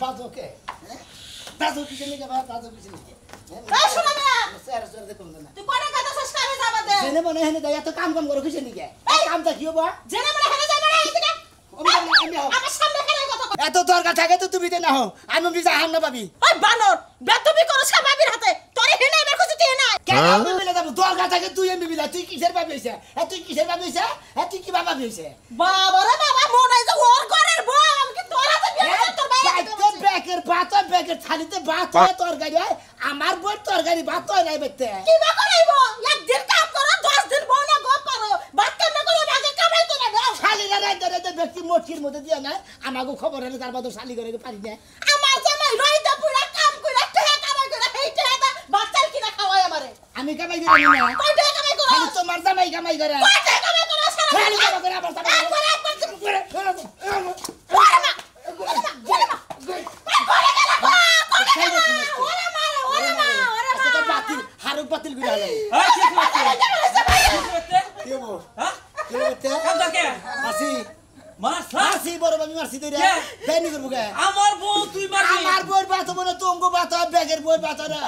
বাজোকে বাজো কিসে নিকে বাজো কিসে নিকে এই শোনা না স্যার স্যার দেখুন না তুই কোনে কথা শেষ কামে যাবা দে জেনে মনে হেনে দেয় এত কাম করো কিসে নিকে কামটা কি হবো জেনে মনে হেনে যাবা না এদিকে আমার সামনে কেন কথা এত দরকার থাকে তো তুমি না হও আমি বিজা হাম না পাবি ওই বানর বেতবি করছ বাবির হাতে তোরে হেনে এবার কিছু দিয়ে না কেন আমি মিলে যাব দরকার থাকে তুই এমনি বিলা তুই কিসের পাবি হইছে তুই কিসের পাবি হইছে তুই কি বাবা হইছে বাবা রে বাবা মনে যে ওর ঘরের বউ আমি কি তোর হাতে বিয়ে তোর ভাই তো বেকের ভাত থালিতে ভাত হয় তরকারি হয় আমার বই তরকারি ভাত হয় নাই বেতে কি বা করাইবো একদিন কাম করো 10 দিন বউ না গো পারো ভাত কাম না করে ভাগে কামাই করে দাও শালিরা রাইতে ব্যক্তি মোটকির মধ্যে দিয়া না আমাকে খবর হলে তার বাদ শালি করে পারি না আমার জামাই রইদা পুরা কাম কইরা টাকা কামাই করে এই টাকা বাচ্চার কিনা খাওয়ায় আমারে আমি কামাই করি না কয় টাকা কামাই করো খালি তোমার জামাই কামাই করে কয় টাকা কামাই করো সারা খালি কামাই করে আবার জামাই করে হারুক বাতিল করে হলো কি হবো কি হতে মাসি মাসি বড় বাবু মাসি দইরা বেনি করব কে আমার বউ তুই মারবি আমার বউর বাত বলে তোঙ্গ বাত ব্যাগের বউর বাত না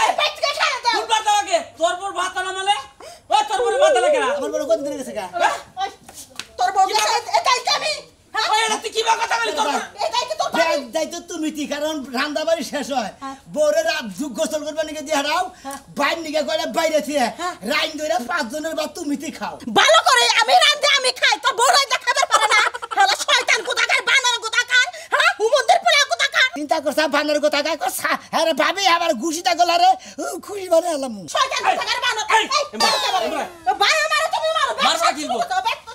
এই পেট থেকে খায় দাও তোর বাত আগে তোর বউর ভাত না মানে ওই তোর বউর ভাত লাগে না আমার বড় কোন দিন গেছে কা তোর বউ এটাই কামি ওই এটা তুই কি বা কথা বলি তোর এটাই কি তোর ব্যাগ দাইতো তুমি কি কারণ রান্না বাড়ি শেষ হয় বউরে রাত গোসল করবে নাকি দিয়ে হারাও বাইর নিকে কইলে বাইরে থিয়ে রাইন ধরে 5 জনের বা তুমি খাও ভালো করে আমি রাঁধে আমি খাই তোর বউ রাইদা খাবার পারে না হলো শয়তান কোথাকার বানর কোথাকার হ্যাঁ হুমন্দির পুরা কোথাকার চিন্তা করছা বানর কথা কাই করছা আরে ভাবি আবার ঘুষিটা গলারে খুশি বারে আলাম শয়তান কোথাকার বানর এই ভাই আমারে তুমি মারো মারবা কি গো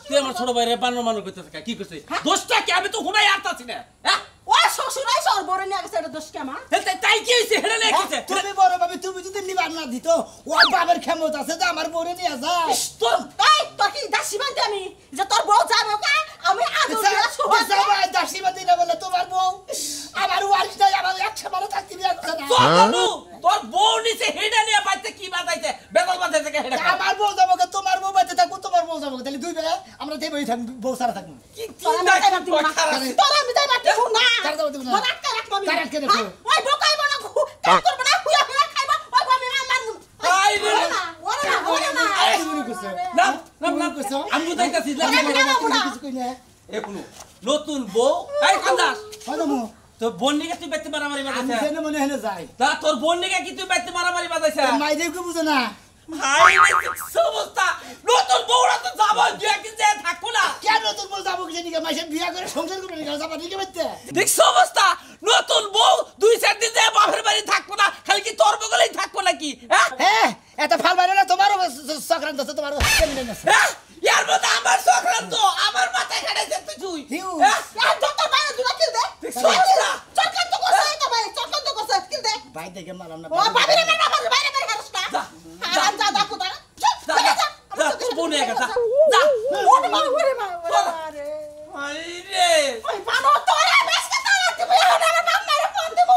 তুই আমার ছোট ভাইরে বানর মানুষ কইতে থাকা কি কইছিস দোষটা কি আমি তো হুনাই আরতাছি না হ্যাঁ ও শ্বশুরাই সর বড় নিয়ে গেছে এটা দোষ কেমন তাই কি হইছে হেডা লেখেছে তুমি বড় ভাবি তুমি যদি নিবার না দিত ও বাবার ক্ষমতা আছে যে আমার বউরে নিয়ে যায় তোর এই তোর কি দাসী বানতে আমি যে তোর বউ যাবে ওকে আমি আদর দিয়া শুভ সবাই দাসী বাদি না বলে তোমার বউ আমার ওয়ারিস নাই আমার একশো বারো থাকতে বিয়া করছে না তোর বউ নিচে হেডা নিয়ে বাইতে কি বাজাইছে বেদল বাজাইছে কে হেডা আমার বউ যাবো তোমার বউ বাইতে থাকবো তোমার বউ যাবো তাহলে দুই ভাই আমরা দেবই থাকবো বউ সারা থাকবো কি তোর আমি তাই মারতে না কার যাবো তুমি না বড় আটকে রাখবো আমি কার আটকে রাখবো? ওই বোকাই বড় কাজ করবে না হুয়া হুয়া খাইবা ওই আমি মারমু আই রে ওরে না তুমি কইছো নাম নাম তুমি নাম কইছো আমি বুঝাইতাছি কিছু কই না এ কোন নতুন বউ এই কান্দাস হলো মু তোর বোন নিকে তুই বাইতে মারামারি আমি বাজাইছ জেনে মনে হেনে যাই তা তোর বোন নিকে কি তুই বাইতে মারামারি বাজাইছ মাইরে কি বুঝো না হাই রে সমস্যা নতুন বউরা তো যাব দুই একদিন যায় থাকবো না কেন তোর বউ যাবো কি নিকে মাসে বিয়া করে সংসার করবে নিকে যাবা নিকে বাইতে দেখ সমস্যা নতুন বউ দুই চার দিন যায় বাপের বাড়ি থাকবো না খালি কি তোর বগলেই থাকবো নাকি হ্যাঁ হ্যাঁ এটা ফাল বাইরে না তোমারও সংক্রান্ত আছে তোমারও কেমনে আছে হ্যাঁ ইয়ার মধ্যে আমার সংক্রান্ত আমার মাথায় কাটাইছে তুই হিউ হ্যাঁ যত বাইরে দুলা কিল দে সমস্যা চক্কান্ত করছে তো ভাই চক্কান্ত করছে কিল দে ভাই দেখে মারাম না ও বাবিরে না বাইরে বাইরে হারস না হারাম জাদা কোথা যা তোর বোন নিয়ে গেছে যা ওরে মা রে হাই রে ওই বানো তোরে বেশকে তারা তুমি আমার বাম্মারে ফোন দেব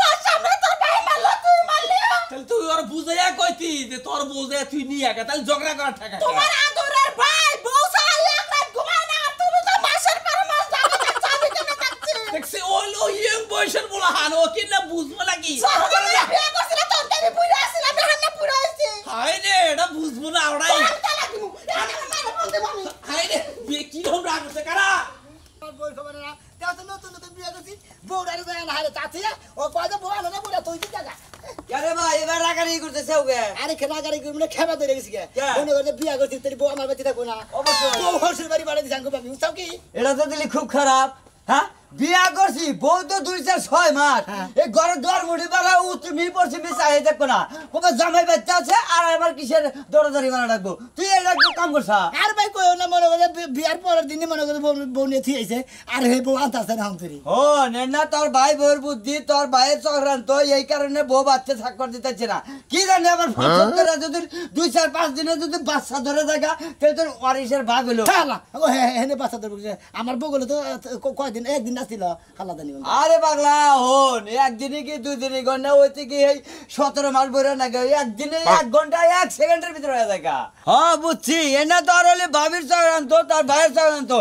তোর সামনে তোর ভাই মারলো তুই মারলি তাহলে তুই ওর বুঝাইয়া কইতি যে তোর বুঝাইয়া তুই নিয়ে গেছে তাহলে ঝগড়া করার ঠেকা তোমার আদরের ভাই বউ সারা এক রাত ঘুমায় না তুমি তো মাসের পর মাস যাবে না চাবি কেন থাকছে দেখছি ওলো ইয়ং বয়সের বলা হানো কি না বুঝবো নাকি সহজে বিয়ে করছিল তোর দেবী পুরা আসছিল আমি হান্না পুরা আইছি হাই রে এটা বুঝবো না ওরাই আমি তালা দিমু আমি মারে ফোন দেব আমি হাই রে বিয়ে কি রকম রাগ হচ্ছে কারা বই খবর না তাতে নতুন নতুন বিয়া করছি বউরারে যায় না হারে তাতে ও কয় যে বউ আলো না বউরা তুই কি জায়গা আরে ভাই এবার রাগারি করতেছে ওকে আরে খেলা গাড়ি করে মানে খেবা ধরে গেছি কে কে? মনে করে বিয়া করছি তোর বউ আমার বাড়িতে থাকবো না অবশ্যই। বউ হসুর বাড়ি বাড়ি যাঙ্গো পাবি উঠাও কি এটা তো দিলি খুব খারাপ হ্যাঁ বিয়া করছি বউ তো 2-4-6 মাস হ্যাঁ। এই ঘরে দর মুড়ি পালা তুমি পড়ছি মিশাই দেখবো না ওকে জামাই বাচ্চা আছে আর আমার কিসের দরদারি বানা রাখবো তুই এটা কি কাম করছা আর ভাই কইও না মনে করে বিয়ার পরের দিনই মনে করে বউ নিয়ে থিয়েছে আর হে বউ আনতাছে না হন্তরি ও না তোর ভাই বউর বুদ্ধি তোর ভাইয়ের চক্রান্ত এই কারণে বউ বাচ্চা থাকতে দিতেছে না কি জানি আমার ফসল করে যদি 2-4-5 দিনে যদি বাচ্চা ধরে থাকা তাহলে তোর ওয়ারিসের ভাগ হলো শালা ও হে হেনে বাচ্চা ধরবে আমার বউ গেলে তো কয়দিন একদিন না ছিল আল্লাহ জানি আরে পাগলা হন একদিনে কি দুই দিনে ঘন্টা হইতে কি এই 17 মাস বইরা না গে একদিনে 1 ঘন্টা 1 সেকেন্ডের ভিতরে হয়ে যায় হ্যাঁ বুঝছি এনা তো আর হলে বাবির সংক্রান্ত তার ভাইয়ের সংক্রান্ত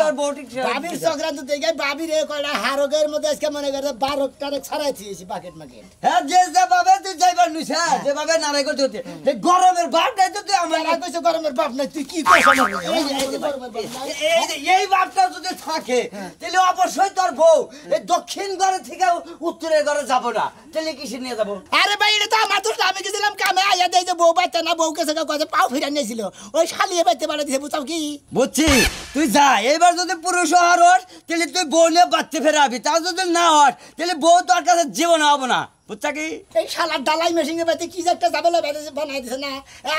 তোর বউটি বাবির সংক্রান্ত দেখে বাবির এ কয়টা হারগের মধ্যে আজকে মনে করে 12 টারে ছাড়াইছি বাকেট মাকেট হ্যাঁ যে ভাবে তুই যাইবার নিস হ্যাঁ যে ভাবে নারাই করতে হতে এই গরমের বাপ নাই তো তুই আমার আর কইছ গরমের বাপ নাই তুই কি কইছ এই বাপটা যদি থাকে তাহলে অবশ্যই তোর বউ এই দক্ষিণ ঘরে থেকে উত্তরের ঘরে যাব না তাহলে কিসে নিয়ে যাব আরে ভাই এটা তো আমার তো আমি গেছিলাম কামে আইয়া দেই যে বউ বাচ্চা না বউকে সঙ্গে কইছে পাও ফিরা নিয়েছিল ওই শালিয়ে বাইতে পারে দিছে বুঝাও কি বুঝছি তুই যা এবার যদি পুরুষ হওয়ার হস তাহলে তুই বউ নিয়ে বাচ্চা ফেরাবি তা যদি না হস তাহলে বউ তোর কাছে জীবন হবো না বুঝছা কি এই শালার ডালাই মেশিনে বাইতে কি যে একটা জাবেলা বানাই দিছে না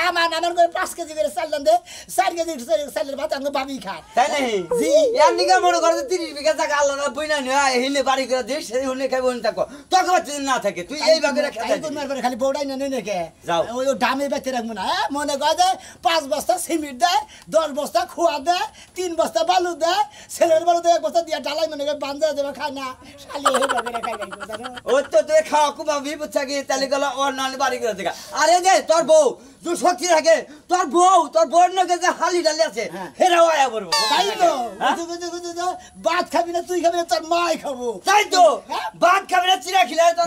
আমার করে 5 কেজি করে চাল দান দে 4 কেজি চালের ভাত আমি ভাবি খায় তাই নাই জি এর নিগা মনে করে 30 বিঘা জায়গা আল্লাহ না বইনা নিয়ে হিলে বাড়ি করে দিস সেই হুনে খাইব না থাকো তোকে বাচ্চা না থাকে তুই এই ভাগে রাখা তাই খালি বউডাই না নেই নাকি যাও। ওই ডামে বাইতে রাখবো না মনে করে যে 5 বস্তা সিমেন্ট দেয় 10 বস্তা খোয়া দেয় 3 বস্তা বালু দেয় ছেলের বালু দেয় 1 বস্তা দিয়া ডালাই মনে করে বান্ধা দেবে খায় না শালি এই ভাগে রাখাই জানো ও তো তুই খাওয়া খুব ভাবি বুঝছা কি তাহলে গেল ওর নানি বাড়ি করে দেখা আরে দে তোর বউ তুই সত্যি রাখে তোর বউর নাকি যে হালি ডালি আছে হেরাও আয়া বলবো তাই তো ভাত খাবি না তুই খাবি না তোর মাই খাবো তাই তো ভাত খাবে না চিরা খিলে তোর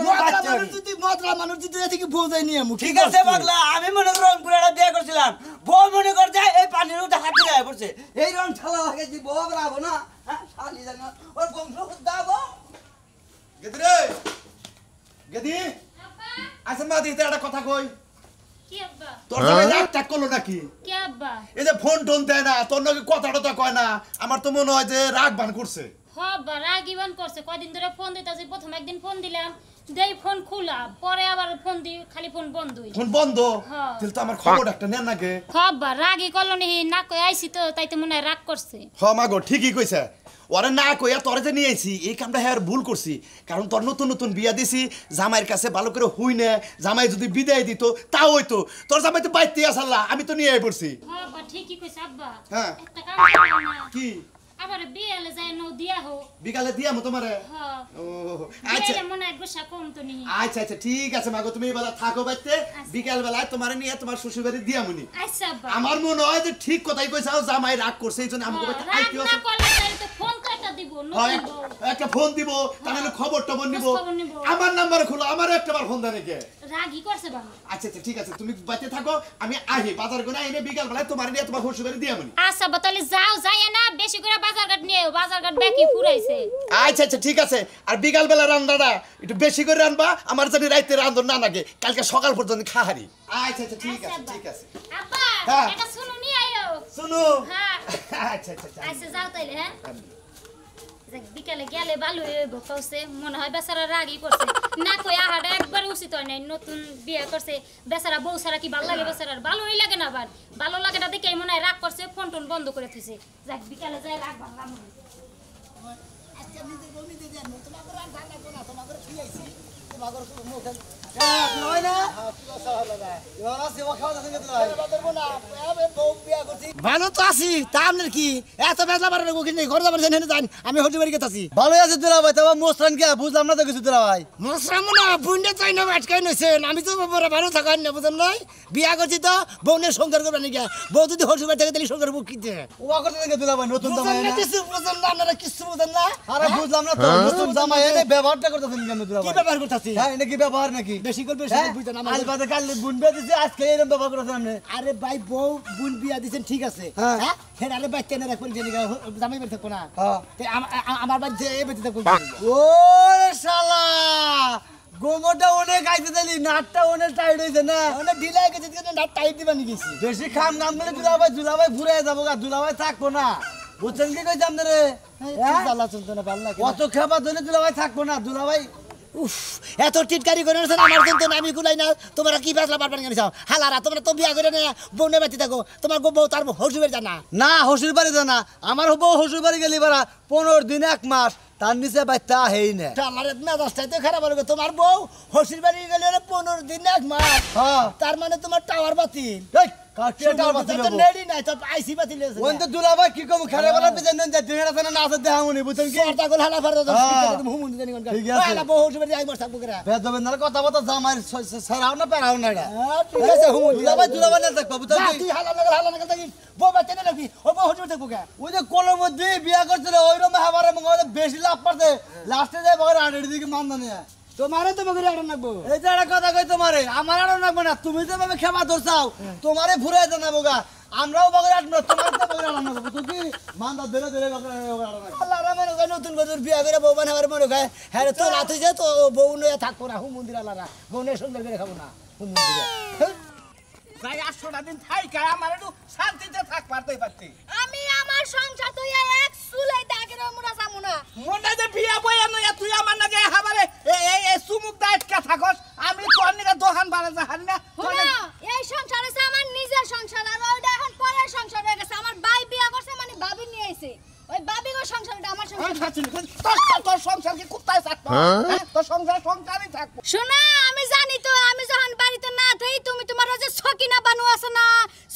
মদরা মানুষ যদি এদিকে বোঝাই নিয়ে মুখ ঠিক আছে পাগলা আমি মনে করি রংপুরে একটা বিয়ে করছিলাম বউ মনে করে যায় এই পানির মধ্যে হাত দিয়ে পড়ছে এই রং ঠালা লাগে যে বউ আবো না হ্যাঁ শালি জানো ওর বংশ দাবো গেদিরে গেদি আচ্ছা মা দিতে একটা কথা কই কি আব্বা তোর সবাই রাগ টাক করলো নাকি কি আব্বা এই যে ফোন টোন দেয় না তোর নাকি কথা টথা কয় না আমার তো মনে হয় যে রাগ বান করছে আব্বা রাগিবান করছে কয়দিন ধরে ফোন দিতেছি প্রথম একদিন ফোন দিলাম দেই ফোন খোলা পরে আবার ফোন দি খালি ফোন বন্ধই ফোন বন্ধ হ্যাঁ। তাহলে তো আমার খবর একটা নেন নাকি আব্বা রাগি কলনি না কই আইছি তো তাই তো মনে হয় রাগ করছে হ মাগো ঠিকই কইছে ওরে না কইয়া তোরে যে নিয়ে আইছি এই কামটা হ্যাঁ ভুল করছি কারণ তোর নতুন নতুন বিয়া দিছি জামাইয়ের কাছে ভালো করে হুই না জামাই যদি বিদায় দিত তাও হইতো তোর জামাই তো বাইতে আসাল্লা আমি তো নিয়ে আই পড়ছি আব্বা ঠিকই কইছে আব্বা হ্যাঁ। একটা কাম করো না কি আবার বিয়েলে যায় নও দিয়া হো বিকালে দিয়ামু তোমারে হ্যাঁ ও আচ্ছা বিয়েলে মনে হয় গোসা কম তো নি আচ্ছা আচ্ছা ঠিক আছে মাগো তুমি এবেলা থাকো বাইতে বিকাল বেলায় তোমারে নিয়ে তোমার শ্বশুর বাড়ি দিয়ামুনি আচ্ছা আব্বা আমার মনে হয় যে ঠিক কথাই কইছাও জামাই রাগ করছে এইজন্য আমাকে বাইতে রাগ আইতে না আছে করলে তাহলে তো ফোন কাটা দিব হয় নতুন বউ। একটা ফোন দিব তাহলে খবর টবর নিব খবর নিব। আমার নাম্বার খোলো আমার একটাবার ফোন দেন নাকি রাগি করছে বাবা আচ্ছা আচ্ছা ঠিক আছে তুমি বাইতে থাকো আমি আহি বাজার করে এনে বিকাল বেলায় তোমার নিয়ে তোমার শ্বশুর বাড়ি দিয়ামুনি আচ্ছা তাহলে যাও যাই না বেশি করে বাজার ঘাট নিয়ে বাজার ঘাট ব্যাকি ফুরাইছে আচ্ছা আচ্ছা ঠিক আছে আর বিকাল বেলা রান্নাটা একটু বেশি করে রান্না আমার জানি রাইতে রান্ধন না লাগে কালকে সকাল পর্যন্ত খাহারি আচ্ছা আচ্ছা ঠিক আছে ঠিক আছে আব্বা হ্যাঁ। এটা শুনো নি আইও শুনো হ্যাঁ আচ্ছা আচ্ছা আচ্ছা আচ্ছা যাও তাইলে হ্যাঁ যাক বিকালে গেলে ভালো হইব কইছে মনে হয় বেচারা রাগই করছে না কই আহাটা একবার উচিত হয় নাই নতুন বিয়ে করছে বেচারা বউ ছাড়া কি ভালো লাগে বেচারার ভালোই লাগে না আবার ভালো লাগে না দেখে মনে হয় রাগ করছে ফোন টোন বন্ধ করে থইছে যাক বিকালে যাই রাগ ভাঙলাম আজকে নিজে বমি দিয়ে দেন তোমাকে রাগ ঢাকা কোনা তোমাকে ফিয়াইছি তোমাকে মুখ নয় না ভালো তো আছি তা আপনার কি এত বেজলা বাড়ার ঘর যাবার জেনে যান আমি হতে বাড়ি গেছি ভালো আছে তোরা ভাই তবে মোস্তান কে বুঝলাম না তো কিছু তোরা ভাই মশরাম না বুন্ডে চাই না আটকাই নইছেন আমি তো বড় ভালো থাকার না বুঝেন নাই বিয়া করছি তো বউনের সংসার করবেন নাকি বউ যদি হসু বাড়ি থাকে তাহলে সংসার বুক কিনতে ওয়া করতে থেকে তোরা ভাই নতুন জামাই না কিছু বুঝেন না আপনারা কিছু বুঝেন না আরে বুঝলাম না তো নতুন জামাই এনে ব্যবহারটা করতেছেন কেন তোরা কি ভাই ব্যবহার করতেছি হ্যাঁ এটা কি ব্যবহার নাকি বেশি করবে বেশি বুঝেন আমার আলবাদে কাল বুনবে দিছে আজকে এরকম ব্যবহার করতেছেন আপনি আরে ভাই বউ বুন বিয়া দিছেন ঠিক আছে হ্যাঁ। হ্যাঁ ফের আরে বাচ্চা না রাখবেন যে জামাই বাড়ি থাকবো না হ্যাঁ। তে আমার বাড়ি যে এই বাড়ি থাকবো ওরে শালা গোমরটা অনেক আইতে দিলি নাটটা অনেক টাইট হইছে না অনেক ঢিলা গেছে কিন্তু না টাইট দিবা নি গেছি বেশি খাম নাম করে দুলাভাই ঘুরে যাবো গা দুলাভাই থাকবো না বুঝছেন কি কইছি আপনারে হ্যাঁ? জ্বালা চলতো না ভালো লাগে না। অত খাবার ধরে দুলাভাই থাকবো না দুলাভাই উফ এত টিটকারি করে না আমার কিন্তু আমি কুলাই না তোমরা কি ফেসলা পারবেন কেন হালারা তোমরা তো বিয়া করে না বউনে বাতি থাকো তোমার বউ তার হসুবের জানা না হসুর বাড়ি জানা আমার হবো হসুর বাড়ি গেলি বারা 15 দিন 1 মাস তার নিচে বাচ্চা হেই না আল্লাহর মেজাজটাই তো খারাপ হলো তোমার বউ হসুর বাড়ি গেলে 15 দিন 1 মাস হ্যাঁ তার মানে তোমার টাওয়ার বাতিল এই সেটা তো নেডি নাই তো আইসি বাতিল আছে ওন তো দুলাভাই কি কম খেলে বলা পিছন দেন যে দিনের আছে না আছে দেখামুনি বুঝছেন কি সরটা গোল হালা ফারদা তো হুমুন দিন কোন ঠিক আছে। না বহু সময় আই বসা বকরা বেদবেন না কথা বলতে জামাই সারাও না পেরাও না এটা ঠিক আছে হুমুন দুলাভাই না থাকবা বুঝছেন কি তুই হালা লাগা থাকি বউ বাচ্চা না লাগবি ও বহু সময় থাকবো কে ওই যে কোলের মধ্যে বিয়া করছিল ওইরকম হাবারে মঙ্গলে বেশি লাভ পারতে লাস্টে যায় বগের আড়ের দিকে মান না তোমারে তো বকরি আড়ন লাগবো এই যে একটা কথা কই তোমারে আমার আড়ন লাগবে না তুমি যে ভাবে খেপা ধরছাও তোমারে ফুরাই জানাবো গা আমরাও বগের আড়ন তোমার তো বগের আড়ন লাগবে তুই কি মান্দা ধরে ধরে বগের আড়ন লাগবে আল্লাহ রে মনে কয় নতুন বছর বিয়া করে বউ বানাবার মনে কয় হ্যাঁ তো রাত হইছে তো বউ নয়া থাকবো না হুম মন্দির আল্লাহরা বউ নয় সুন্দর করে খাবো না হুম মন্দিরে যাই 800টা দিন থাইকা আমার একটু শান্তিতে থাক পারতেই পারতি আমি আমার সংসার তো এক চুলাই দাগের মুড়া যামু না মনে যে বিয়া বইয়া নয়া তুই আমার নাকি হাবারে এই সুমুক দাইটকা থাকস আমি তোর নিকে দোকান বাড়া যাহারি না শোনো এই সংসার আছে আমার নিজের সংসার আর ওইটা এখন পরের সংসার হয়ে গেছে আমার ভাই বিয়া করছে মানে ভাবি নিয়ে আইছে ওই ভাবিগো সংসারটা আমার সংসার তোর সংসার কি কুত্তায় থাকতো তোর সংসারই থাকবো শোনো আমি জানি তো আমি যখন বাড়িতে না থাকি তুমি তোমার ওই যে সকিনা বানু আছে না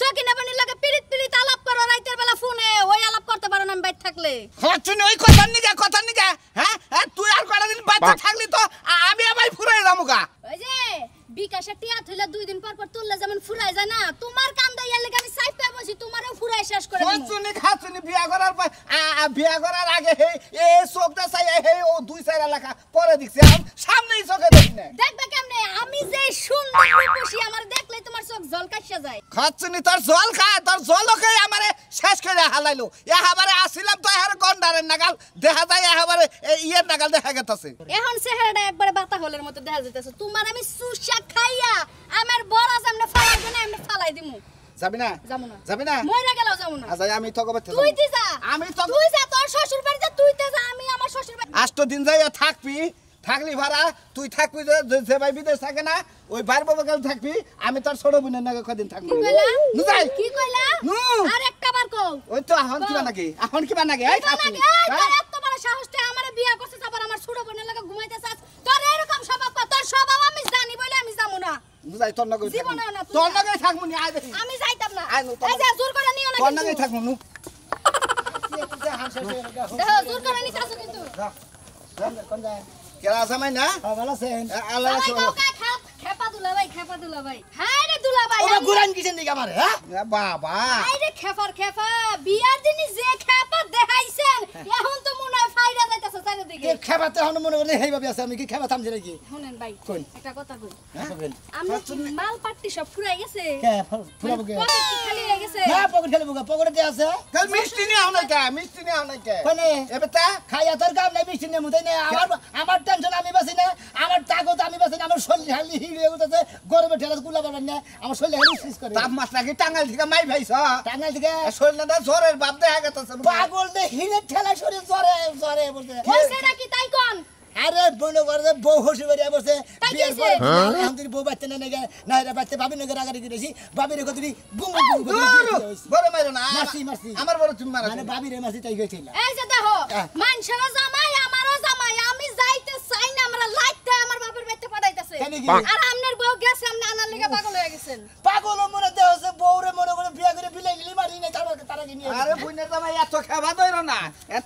সকিনা বানুর লাগে পিরিত পিরিত আলাপ করো রাতের বেলা ফোনে ওই আলাপ করতে পারো না আমি বাইরে থাকলে হচ্ছুনি ওই কথার নিকে হ্যাঁ তুই আর কটা দিন বাচ্চা থাকলি তো আমি আবার ফুরাই যামুগা ওই যে বিকাশে টিয়া থইলে 2 দিন পর পর তুললে যেমন ফুরাই যায় না তোমার কান্দা ইয়ার লাগি আমি সাইপে বসি তোমারও ফুরাই শেষ করে দিমু হচ্ছুনি খাচ্ছুনি বিয়া করার পর বিয়া করার আগে হে চোখটা চাই হে ও 2-4 এলাকা পরে দেখছি সামনেই চোখে দেখি না দেখবে কেমনে আমি যে সুন্দর রূপসী আমার দেখলে তোমার চোখ ঝলকাইয়া যায় খাচ্ছুনি তোর জল খায় তোর জলকে আমারে শেষ করে হালাইলো এবারে আসিলাম তো এর গন্ডারের নাগাল দেখা যায় এবারে ইয়ের নাগাল দেখা গেতাছে এখন চেহারাটা একবারে বাতা হলের মতো দেখা যাইতেছে তোমার আমি সুশা খাইয়া আমার বড় সামনে ফালাই দেনা আমি ফালাই দিমু যাবি না যাবি না মইরা গেলাও যামু না আচ্ছা আমি তোকে বলতে তুই তি যা আমি তো তুই যা তোর শ্বশুর বাড়ি যা তুই তে যা আমি আমার শ্বশুর বাড়ি 8 দিন যাইয়া থাকবি থাকলি ভাড়া তুই থাকবি যে ভাই বিদেশ থাকে না ওই বাইরে বাবা গেল থাকবি আমি তোর ছোট বোনের নাকি কদিন থাকবি কি কইলা নু যাই কি কইলা নু আর একটা বার কও ওই তো এখন কিবা নাকি এই খাচ্ছি তোর এত বড় সাহসটা আমারে বিয়া করছিস আবার আমার ছোট বোনের লাগা ঘুমাইতেছস তোর এরকম স্বভাব তোর স্বভাব আমি জানি বলে আমি যামু না নু যাই তোর নাকি জীবনে না তোর নাকি থাকবো নি আয় দেখি আমি যাইতাম না আয় নু, এই যে জোর করে নিও না তোর কিন্তু নাকি থাকবো নু দেখো জোর করে নিতাছো কিন্তু কোন যায় কেরা জামাই না ভালো আছেন আল্লাহ সবাই কাউকে খেপা দুলা ভাই হাই রে দুলা ভাই ওরা গুরান কিছেন দিকে আমার হ্যাঁ বাবা হাই রে খেপা বিয়ার দিনই যে খেপা দেখাইছেন এখন তো মনে হয় ফাইরা যাইতাছে চারিদিকে কে খেবাতে হন মনে করে হেই ভাবে আছে আমি কি খেবা থামছি নাকি শুনেন ভাই কোন? একটা কথা কই হ্যাঁ আমরা কি মাল পাট্টি সব ফুরাই গেছে কে ফুরাবো কে পকেট কি খালি হয়ে গেছে না পকেট খেলে বুকা পকেটে আছে কাল মিষ্টি নিয়ে আও না কে কোনে এবে তা খাইয়া তোর কাম নাই মিষ্টি নেমু তাই না আমার টেনশন আমি বাসি না আমার তাগত আমি বাসি না আমার শরীর হালি হিড়ে উঠেছে গরমে ঠেলা গুলা বাবার না আমার শরীর হালি শেষ করে তাপ মাছ নাকি টাঙ্গাল থেকে মাই ভাইছ টাঙ্গাল থেকে শরীর না জ্বরের বাপ দেখা গেছে পাগল দে হিড়ে ঠেলা শরীর জ্বরে জ্বরে বলতে কইছে নাকি তাই কোন আরে মনে করে বউ হসি বাড়ি বসে তাই বিয়ের কিছে? পর এখন তুই বউ বাচ্চা না নেগে না এরা বাচ্চা ভাবি নগর আগারি দিয়েছি ভাবির কতরি গুম গুম বড় মাইরো না মাসি আমার বড় তুমি মারা মানে ভাবির মাসি তাই গেছিল এই যে দেখো মানুষেরও জামাই আমারও জামাই আমি যাইতে চাই না আমরা লাইতে আমার বাপের বাড়িতে পাঠাইতেছে কেন কি? আর আপনার বউ গেছে আপনি আনার লিগে পাগল হয়ে গেছেন পাগল মনে দেহ হচ্ছে বউরে মনে করে বিয়া করে বিলাই গেলি মারি নাই তারা কি নিয়ে আরে বুইনে তো ভাই এত খাবা দইরো না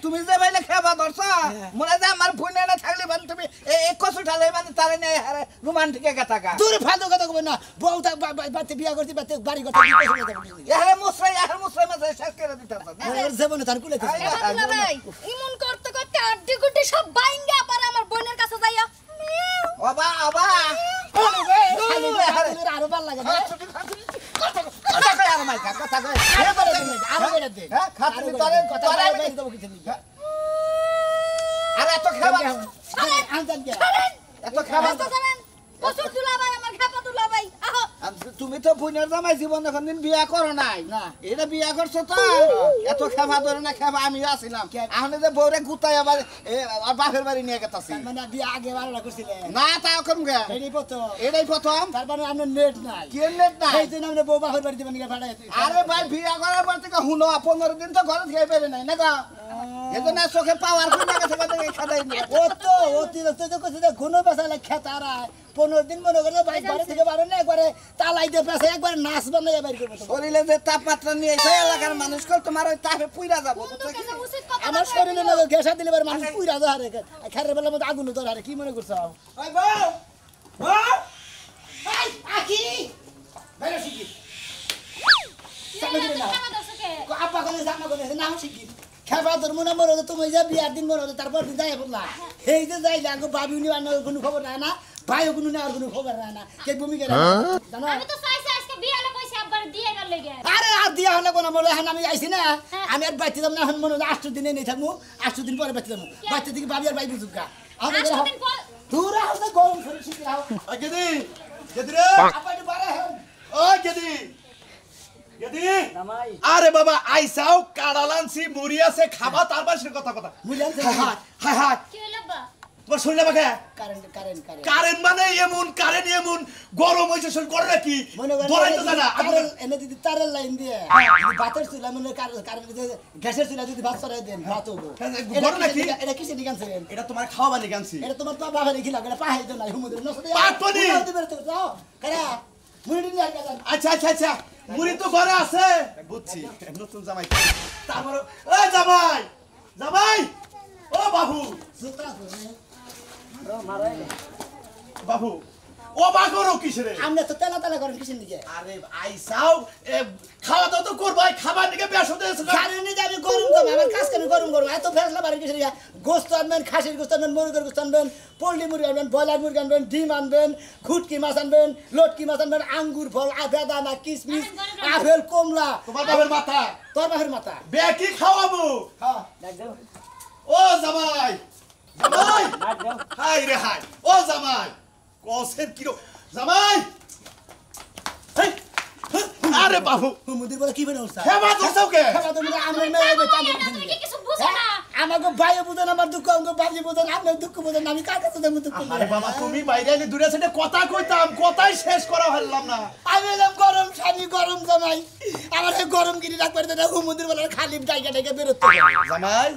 তুমি যে ভাইলে খাবা ধরছ মনে যায় আমার বুইনে না থাকলে মানে তুমি এই কসু ঠালে মানে তারে নেই আরে রোমান্টিকে গাতাকা দূর ফালতু কথা কইব না বউ তা বাচ্চা বিয়া করতে বাচ্চা বাড়ি করতে এহারে মুসরাই মাঝে শেষ করে দিতাছ ওর জীবনে তার কুলে এবার ভাই ইমন করতে করতে আড্ডি গুড্ডি সব বাইঙ্গা পারে আমার বোনের কাছে যাইয়া বাবা আরো ভালো লাগে না কথা কই আর মাইকা কথা কই আরো বেড়ে দে হ্যাঁ খাতি তোরে কথা তোরে বলে দেবো কিছু নিয়ে আরে এত খাবা আনজান কে এত খাবা কসুর দুলা ভাই আমার খেপা দুলা ভাই আহো তুমি তো বুইনের জামাই জীবন এখন দিন বিয়া করো নাই না। এটা বিয়া করছো তো এত খাবা ধরে না খাবা আমি আসিলাম এখন যে বউরে গুতাই আবার আর বাপের বাড়ি নিয়ে গেতাছি মানে বিয়া আগে ভালো করছিলে না তাও কম গে এই প্রথম এটাই প্রথম তারপরে আপনার নেট নাই কি নেট না এই জন্য আমরা বউ বাপের বাড়ি দিবেন ভাড়া আরে ভাই বিয়া করার পর থেকে হুনো 15 দিন তো ঘরে খেয়ে পেরে নাই না গো এজন্য চোখে পাওয়ার কোন জায়গা থেকে খাদাই নি ও তো অতিরিক্ত তো কইছে যে ঘন বেসালে খেতারা 15 দিন মনে করে বাইক বাড়ি থেকে বাড়ে না একবারে তালাইতে পেছে একবারে নাচ বানাইয়া বাইর করবে তো শরীরে যে তাপমাত্রা নিয়ে এসে এলাকার মানুষ কল তোমার ওই তাপে পুইরা যাবো বুঝছো কি? উচিত কথা আমার শরীরে না গ্যাসা দিলে পারে মানুষ পুইরা যায় আরে খারে বেলা মধ্যে আগুন ধরে আরে কি মনে করছ ওই বউ বউ এই আকি বাইরে শিখি আপা কোনে জামা কোনে নাম শিখি খেবা তোর মনে মনে হতো তুমি যে বিয়ার দিন মনে হতো তারপর দিন যাই বললা এই যে যাইলা গো বাবি উনি আনার কোনো খবর নাই না ভাই কোনো নেওয়ার কোনো খবর নাই না কে ভূমিকা জানো আমি তো চাইছি আজকে বিয়ালে কইছি আব্বার দিয়ে গেল লাগে আরে আর দিয়া হলে কোন মনে এখন আমি আইছি না আমি আর বাইতে যাব না এখন মনে হয় 8 দিনে নেই থাকমু 8 দিন পরে বাইতে যাবো বাইতে থেকে বাবি আর ভাই বুঝুকা আমাদের আজকে দিন পর দূর আসতে গরম শরীর শিখি রাও ওই গেদি গেদি রে আপা একটু বাড়া হেন ওই গেদি গেদি জামাই আরে বাবা আইসাও কাড়ালানসি মুড়ি আছে খাবা তারপর সে কথা কথা মুলিয়ান হায় হায় হায় কি হইল আব্বা তোমার শরীরে বাকে কারেন্ট কারেন্ট কারেন্ট কারেন্ট মানে এমন কারেন্ট এমন গরম হইছে শরীর করে নাকি মনে দরাই তো জানা তারের এনে দিদি তারের লাইন দিয়ে যদি ভাতের চুলা মনে কারেন্ট গ্যাসের চুলা যদি ভাত চড়াই দেন ভাত হবো গরম নাকি? এটা কিসে নিকানছে এটা তোমার খাওয়া বানি গানছি এটা তোমার তো বাবা রেখি লাগে এটা পাহাই তো নাই হুমুদের নষ্ট পাটনি! যাও কারা মুড়ি নিয়ে আসবে আচ্ছা আচ্ছা আচ্ছা মুড়ি তো ঘরে আছে বুঝছি নতুন জামাই তারপর ওই জামাই জামাই ও বাবু বাবু ও বাগরো কিসরে আমরা তো তেলা তেলা করেন কিসের দিকে আরে আইসাও খাওয়া দাওয়া তো করবাই খাবার দিকে বেশ হতে আছে জানি যাবে গরম কমে আমার কাজ কামি গরম গরম এত ফেসলা বাড়ি কিসের গোস্ত আনবেন খাসির গোস্ত আনবেন মুরগির গোস্ত আনবেন পোল্ট্রি মুরগি আনবেন ব্রয়লার মুরগি আনবেন ডিম আনবেন খুটকি মাছ আনবেন লটকি মাছ আনবেন আঙ্গুর ফল বেদানা কিশমিশ আপেল কমলা তোমার বাবার মাথা তোর বাপের মাথা বে কি খাওয়াবো হ্যাঁ ডাক দাও ও জামাই জামাই হাই রে হাই ও জামাই কসের কিরো জামাই হেই, আরে বাবু মুদির বলে কি বের হচ্ছে খেবা দছও কে খাবার তো আমরা মেয়ে হবে তুমি কি কিছু বুঝো না আমাকে ভাই বুঝেন আমার দুঃখ আমাকে বাবজি বুঝেন আপনার দুঃখ বুঝেন আমি কার কাছে দেবো দুঃখ আরে বাবা তুমি বাইরে এলে দূরে সেটা কথা কইতাম কথাই শেষ করা হলাম না আমি এলাম গরম স্বামী গরম জামাই আমার এই গরম গিরি রাখবার দেয় হুমুদির বলে খালি জায়গা থেকে বেরোতে জামাই